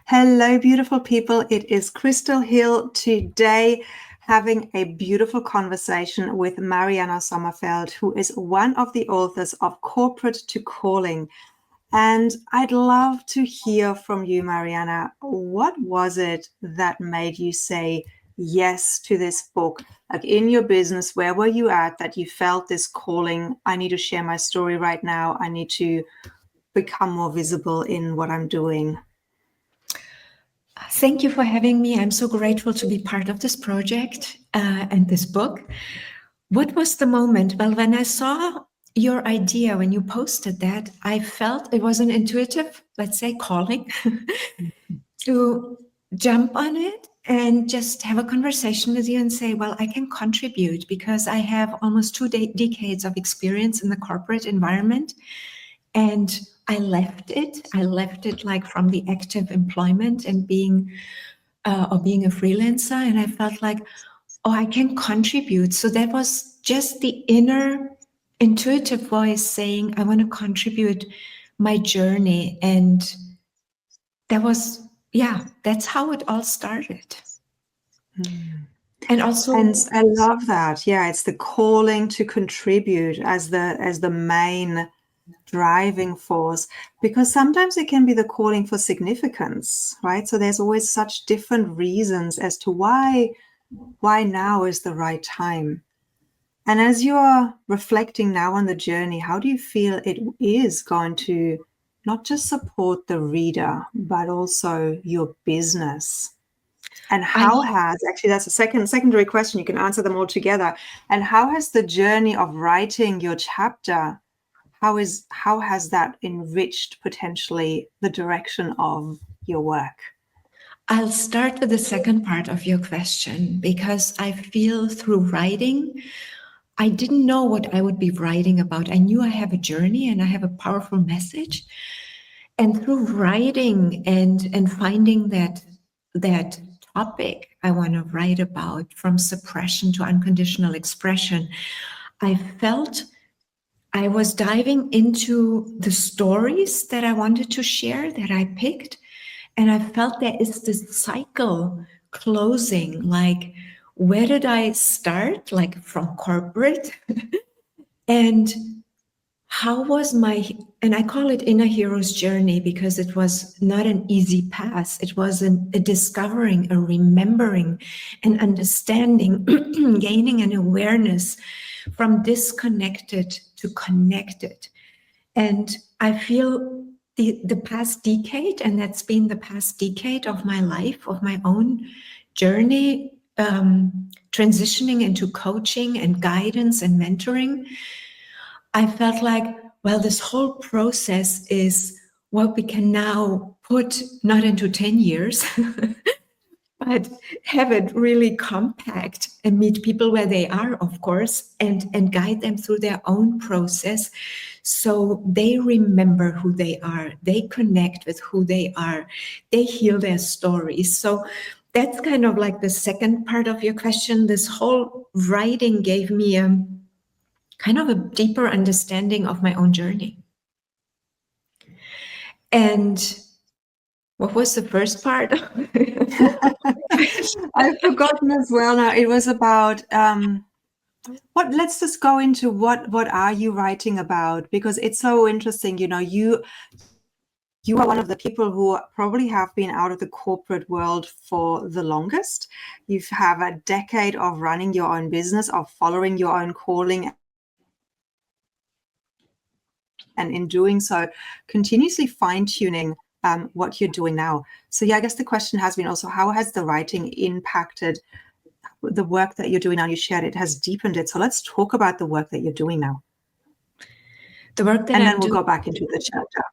Hello, beautiful people. It is Krystal Hille today having a beautiful conversation with Mariana Sommerfeld, who is one of the authors of Corporate to Calling. And I'd love to hear from you, Mariana. What was it that made you say yes to this book? Like in your business, where were you at that you felt this calling? I need to share my story right now. I need to become more visible in what I'm doing. Thank you for having me. I'm so grateful to be part of this project and this book. What was the moment? Well, when I saw your idea, when you posted that, I felt it was an intuitive, let's say, calling to jump on it and just have a conversation with you and say, well, I can contribute because I have almost two decades of experience in the corporate environment. And I left it. I left it like from the active employment and being a freelancer. And I felt like, oh, I can contribute. So that was just the inner intuitive voice saying, I want to contribute my journey. And that was, that's how it all started. And I love that. Yeah, it's the calling to contribute as the main driving force, because sometimes it can be the calling for significance, right? So there's always such different reasons as to why now is the right time. And as you're reflecting now on the journey, how do you feel it is going to not just support the reader, but also your business? And how has, actually that's a secondary question, you can answer them all together. And how has the journey of writing your chapter, how has that enriched potentially the direction of your work? I'll start with the second part of your question, because I feel through writing, I didn't know what I would be writing about. I knew I have a journey and I have a powerful message. And through writing and finding that topic I want to write about, from suppression to unconditional expression, I felt I was diving into the stories that I wanted to share, that I picked. And I felt there is this cycle closing, like, where did I start? Like from corporate. And how was and I call it inner hero's journey because it was not an easy path. It was a discovering, a remembering, an understanding, gaining an awareness from disconnected to connected. And I feel the past decade, and that's been the past decade of my life, of my own journey, transitioning into coaching and guidance and mentoring, I felt like, well, this whole process is what we can now put not into 10 years, but have it really compact and meet people where they are, of course, and guide them through their own process so they remember who they are, they connect with who they are, they heal their stories. So that's kind of like the second part of your question. This whole writing gave me kind of a deeper understanding of my own journey. And what was the first part? I've forgotten as well now. It was about let's just go into what are you writing about, because it's so interesting. You know, you are one of the people who probably have been out of the corporate world for the longest. You have a decade of running your own business, of following your own calling, and in doing so, continuously fine-tuning what you're doing now. So yeah, I guess the question has been also, how has the writing impacted the work that you're doing now? You shared it has deepened it. So let's talk about the work that you're doing now. The work that and then we'll go back into the chapter.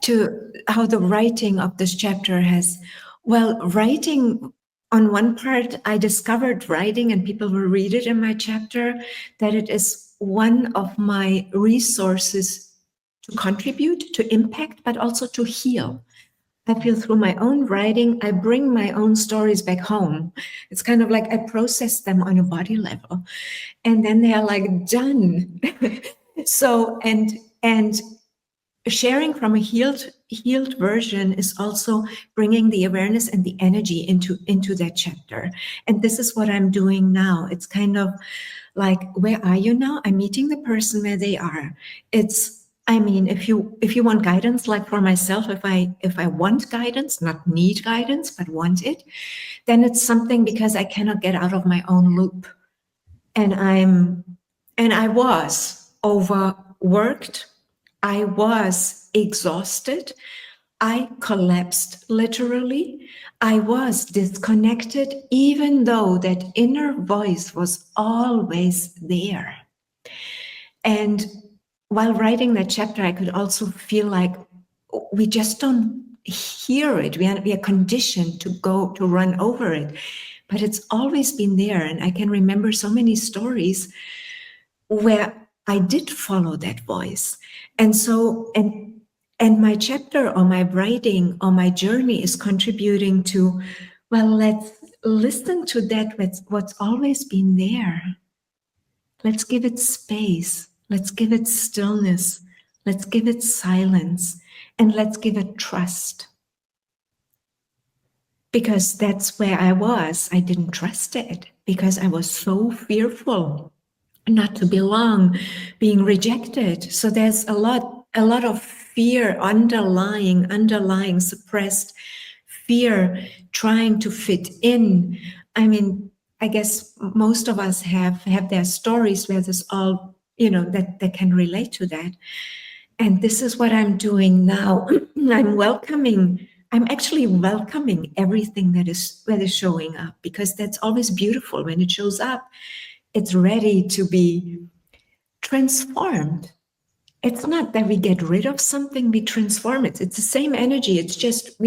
To how the writing of this chapter has, well, writing on one part, I discovered writing, and people will read it in my chapter, that it is one of my resources to contribute, to impact, but also to heal. I feel through my own writing, I bring my own stories back home. It's kind of like I process them on a body level, and then they are like done. So, and sharing from a healed version is also bringing the awareness and the energy into that chapter. And this is what I'm doing now. It's kind of like, where are you now? I'm meeting the person where they are. I mean, if you want guidance, like for myself, if I want guidance, not need guidance, but want it, then it's something because I cannot get out of my own loop. And I was overworked. I was exhausted. I collapsed literally. I was disconnected, even though that inner voice was always there. And while writing that chapter, I could also feel like we just don't hear it. We are conditioned to run over it. But it's always been there. And I can remember so many stories where I did follow that voice. And so, and my chapter or my writing or my journey is contributing to, well, let's listen to that, what's always been there. Let's give it space. Let's give it stillness. Let's give it silence. And let's give it trust. Because that's where I was. I didn't trust it because I was so fearful not to belong, being rejected. So there's a lot of fear underlying suppressed fear, trying to fit in. I mean, I guess most of us have their stories where this all, that can relate to that. And this is what I'm doing now. I'm actually welcoming everything that is showing up, because that's always beautiful when it shows up. It's ready to be transformed. It's not that we get rid of something, we transform it. It's the same energy. It's just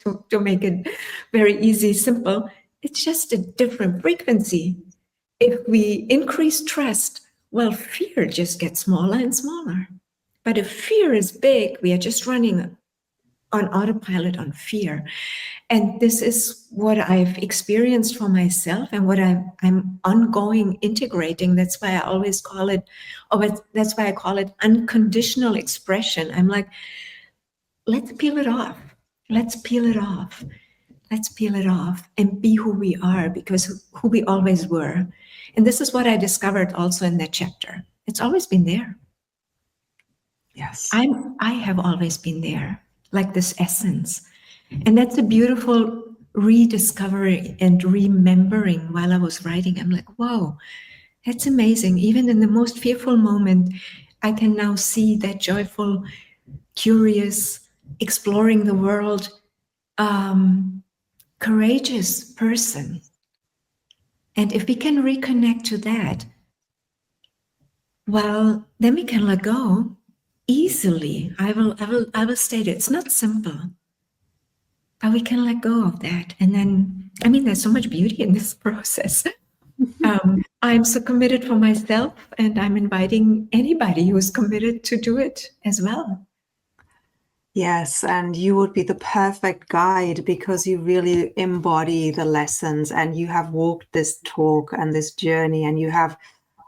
to make it very easy, simple. It's just a different frequency. If we increase trust, well, fear just gets smaller and smaller. But if fear is big, we are just running on autopilot on fear. And this is what I've experienced for myself and what I'm ongoing integrating. That's why I always call it, that's why I call it unconditional expression. I'm like, let's peel it off. Let's peel it off. Let's peel it off and be who we are, because who we always were. And this is what I discovered also in that chapter. It's always been there. Yes. I have always been there, like this essence. And that's a beautiful rediscovery and remembering while I was writing. I'm like, wow, that's amazing. Even in the most fearful moment, I can now see that joyful, curious, exploring the world, courageous person. And if we can reconnect to that, well, then we can let go easily. I will state it. It's not simple. But we can let go of that. And then, I mean, there's so much beauty in this process. I'm so committed for myself, and I'm inviting anybody who's committed to do it as well. Yes, and you would be the perfect guide, because you really embody the lessons, and you have walked this talk and this journey, and you have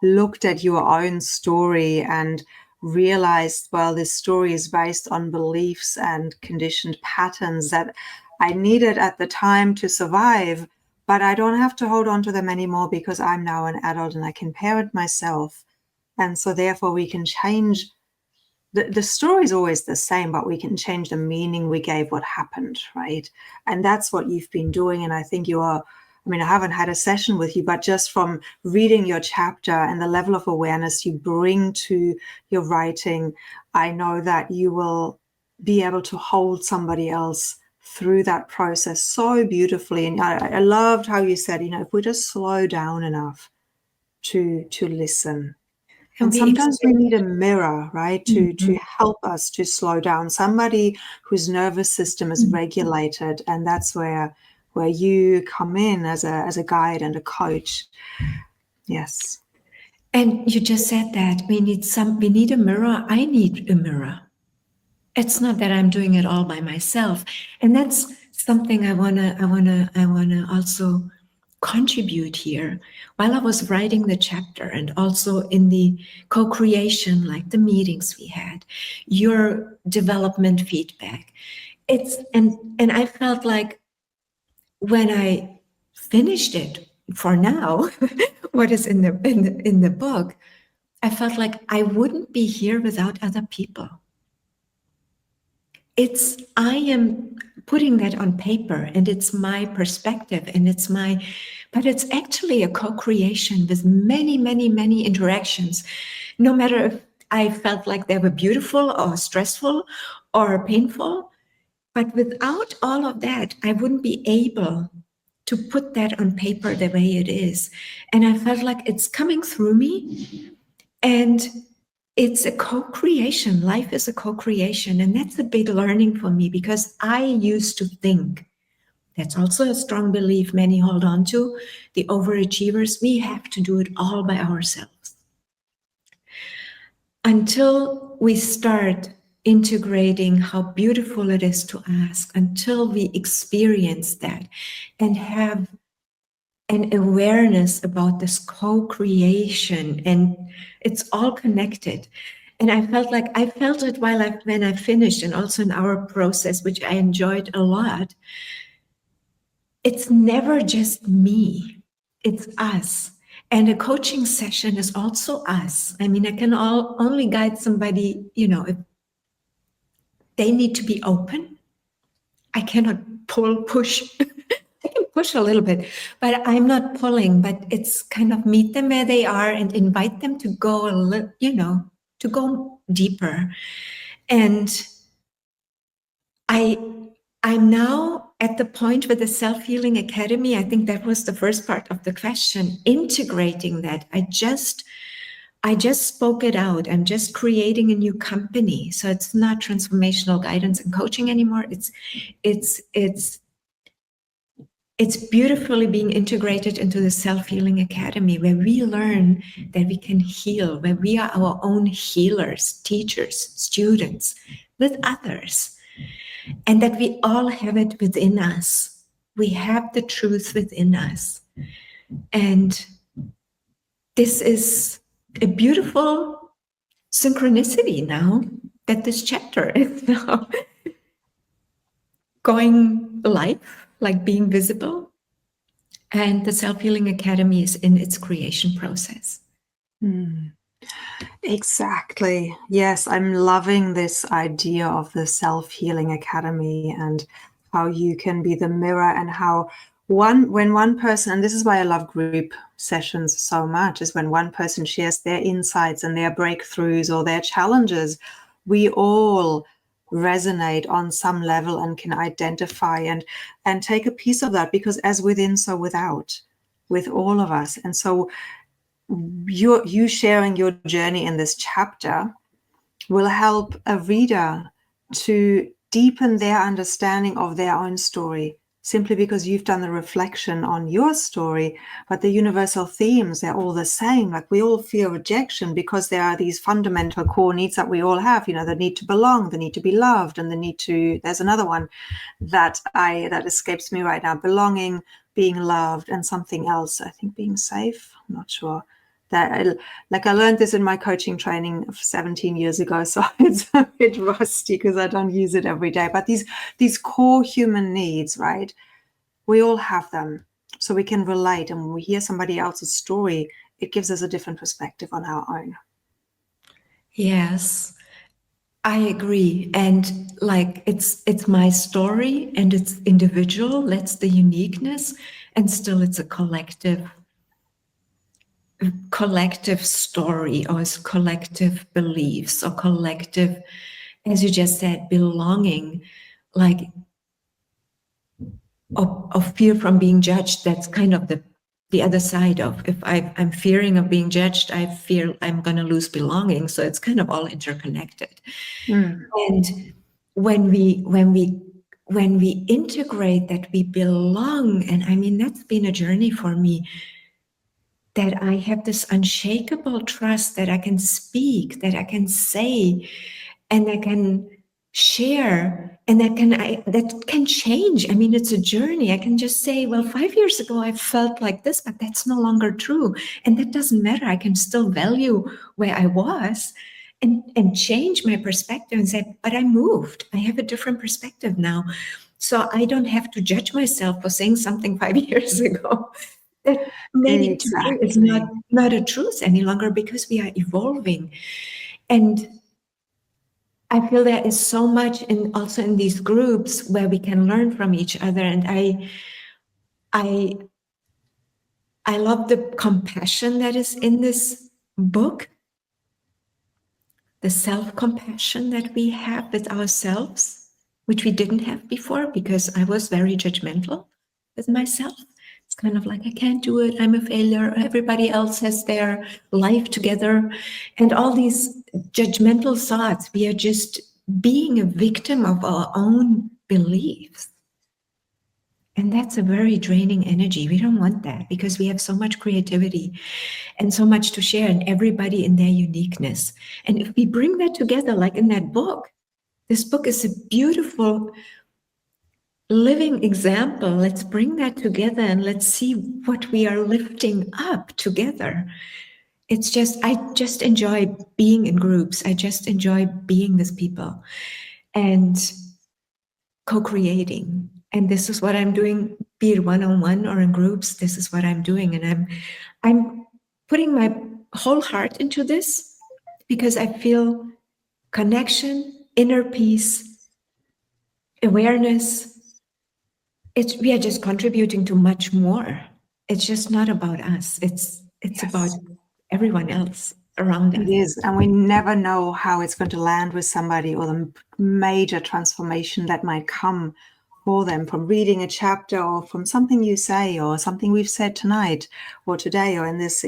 looked at your own story and realized, well, this story is based on beliefs and conditioned patterns that I needed at the time to survive, but I don't have to hold on to them anymore because I'm now an adult and I can parent myself. And so therefore we can change. The story is always the same, but we can change the meaning we gave what happened, right? And that's what you've been doing. And I think I haven't had a session with you, but just from reading your chapter and the level of awareness you bring to your writing, I know that you will be able to hold somebody else through that process so beautifully. And I loved how you said, if we just slow down enough to listen. And sometimes we need a mirror, right, to help us to slow down, somebody whose nervous system is regulated. And that's where you come in as a guide and a coach. Yes. And you just said that we need a mirror. I need a mirror. It's not that I'm doing it all by myself. And that's something I wanna also contribute here while I was writing the chapter, and also in the co-creation, like the meetings we had, your development feedback. And I felt like when I finished it, for now, what is in the book, I felt like I wouldn't be here without other people. I am putting that on paper, and it's my perspective, and but it's actually a co-creation with many, many, many interactions. No matter if I felt like they were beautiful or stressful or painful, but without all of that, I wouldn't be able to put that on paper the way it is. And I felt like it's coming through me, and it's a co-creation. Life is a co-creation. And that's a big learning for me, because I used to think, that's also a strong belief many hold on to, the overachievers, we have to do it all by ourselves. Until we start integrating how beautiful it is to ask, until we experience that and have an awareness about this co-creation, and it's all connected. And I felt it when I finished, and also in our process, which I enjoyed a lot. It's never just me, it's us. And a coaching session is also us. I mean, I can only guide somebody, if they need to be open. I cannot push. I can push a little bit, but I'm not pulling, but it's kind of meet them where they are and invite them to go a little, to go deeper. And I'm now at the point with the Self-Healing Academy. I think that was the first part of the question, integrating that. I just spoke it out. I'm just creating a new company. So it's not transformational guidance and coaching anymore. It's beautifully being integrated into the Self-Healing Academy, where we learn that we can heal, where we are our own healers, teachers, students with others, and that we all have it within us. We have the truth within us. And this is a beautiful synchronicity now that this chapter is now going live, like being visible. And the Self-Healing Academy is in its creation process. Exactly. Yes, I'm loving this idea of the Self-Healing Academy, and how you can be the mirror, and how when one person, and this is why I love group sessions so much, is when one person shares their insights and their breakthroughs or their challenges, we all resonate on some level and can identify and take a piece of that, because as within, so without, with all of us. And so you sharing your journey in this chapter will help a reader to deepen their understanding of their own story, simply because you've done the reflection on your story. But the universal themes, they're all the same. Like, we all feel rejection because there are these fundamental core needs that we all have, the need to belong, the need to be loved, and the need to, there's another one that escapes me right now, belonging, being loved, and something else, I think being safe, I'm not sure. That I learned this in my coaching training 17 years ago, so it's a bit rusty because I don't use it every day. But these core human needs, right? We all have them, so we can relate. And when we hear somebody else's story, it gives us a different perspective on our own. Yes, I agree. And it's my story, and it's individual. That's the uniqueness, and still it's a collective story, or collective beliefs, or collective, as you just said, belonging, like of fear from being judged. That's kind of the other side of, if I'm fearing of being judged, I fear I'm going to lose belonging. So it's kind of all interconnected. And when we integrate that we belong, and I mean, that's been a journey for me, that I have this unshakable trust that I can speak, that I can say, and I can share, and that can change. I mean, it's a journey. I can just say, well, 5 years ago I felt like this, but that's no longer true, and that doesn't matter. I can still value where I was and change my perspective and say, but I moved. I have a different perspective now. So I don't have to judge myself for saying something 5 years ago that maybe today is not a truth any longer, because we are evolving. And I feel there is so much also in these groups where we can learn from each other. And I love the compassion that is in this book, the self-compassion that we have with ourselves, which we didn't have before, because I was very judgmental with myself. It's kind of like, I can't do it, I'm a failure, everybody else has their life together. And all these judgmental thoughts, we are just being a victim of our own beliefs. And that's a very draining energy. We don't want that, because we have so much creativity and so much to share, and everybody in their uniqueness. And if we bring that together, like in that book, this book is a beautiful living example. Let's bring that together and let's see what we are lifting up together. It's just, I just enjoy being in groups. I just enjoy being with people and co-creating. And this is what I'm doing, be it one-on-one or in groups. This is what I'm doing. And I'm putting my whole heart into this, because I feel connection, inner peace, awareness. We are just contributing to much more. It's just not about us. It's yes. About everyone else around us. It is, and we never know how it's going to land with somebody, or the major transformation that might come for them from reading a chapter, or from something you say, or something we've said tonight or today, or in this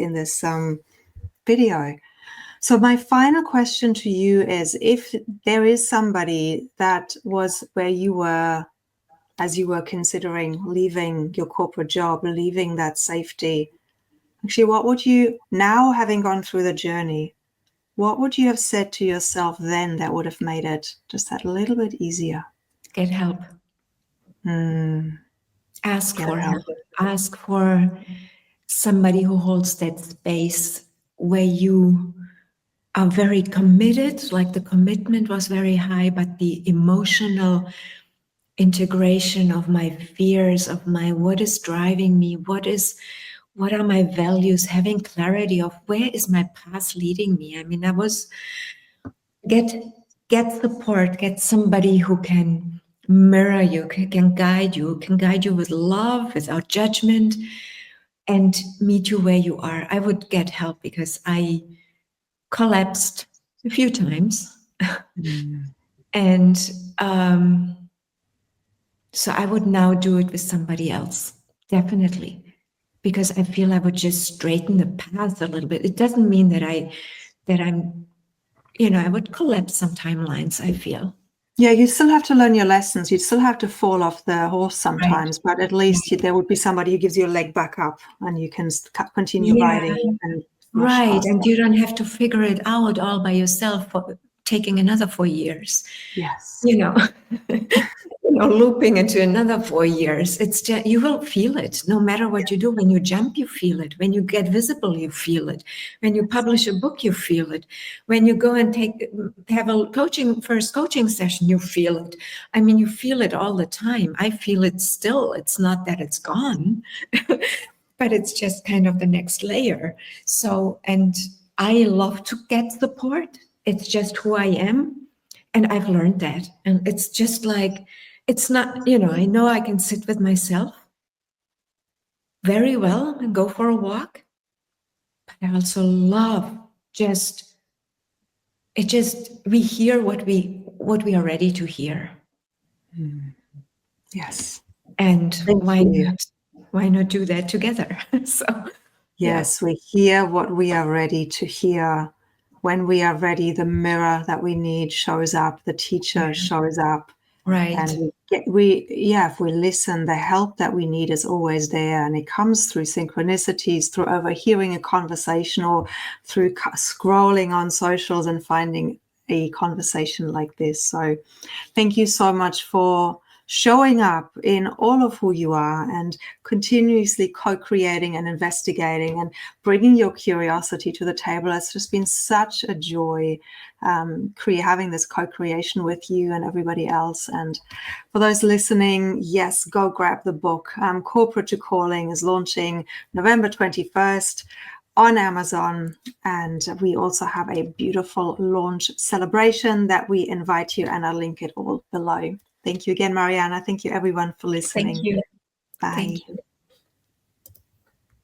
video. So my final question to you is, if there is somebody that was where you were as you were considering leaving your corporate job, leaving that safety, actually, what would you, now having gone through the journey, what would you have said to yourself then that would have made it just that little bit easier? Get help. Ask for help. Ask for somebody who holds that space where you are very committed, like the commitment was very high, but the emotional integration of my fears, of my what is driving me, what are my values, having clarity of where is my path leading me. I mean, I was get support, get somebody who can mirror you, can guide you with love, without judgment, and meet you where you are. I would get help, because I collapsed a few times. And so I would now do it with somebody else, definitely, because I feel I would just straighten the path a little bit. It doesn't mean that I'm, I would collapse some timelines, I feel. Yeah, you still have to learn your lessons. You'd still have to fall off the horse sometimes, right. But at least there would be somebody who gives you a leg back up, and you can continue riding. Right, and you don't have to figure it out all by yourself for taking another 4 years. Yes. Looping into another 4 years. It's just, you will feel it no matter what you do. When you jump, you feel it. When you get visible, you feel it. When you publish a book, you feel it. When you go and have a first coaching session, you feel it. I mean, you feel it all the time. I feel it still. It's not that it's gone, but it's just kind of the next layer. So, and I love to get support. It's just who I am. And I've learned that. And it's just like, it's not, I know I can sit with myself very well and go for a walk. But I also love we hear what we are ready to hear. Yes. And why not do that together? So yes, we hear what we are ready to hear. When we are ready, the mirror that we need shows up, the teacher shows up. Right. And if we listen, the help that we need is always there. And it comes through synchronicities, through overhearing a conversation, or through scrolling on socials and finding a conversation like this. So thank you so much for showing up in all of who you are and continuously co-creating and investigating and bringing your curiosity to the table. It's just been such a joy having this co-creation with you and everybody else. And for those listening, yes, go grab the book. Corporate to Calling is launching November 21st on Amazon, and we also have a beautiful launch celebration that we invite you, and I'll link it all below. Thank you again, Mariana. Thank you, everyone, for listening. Thank you. Bye. Thank you.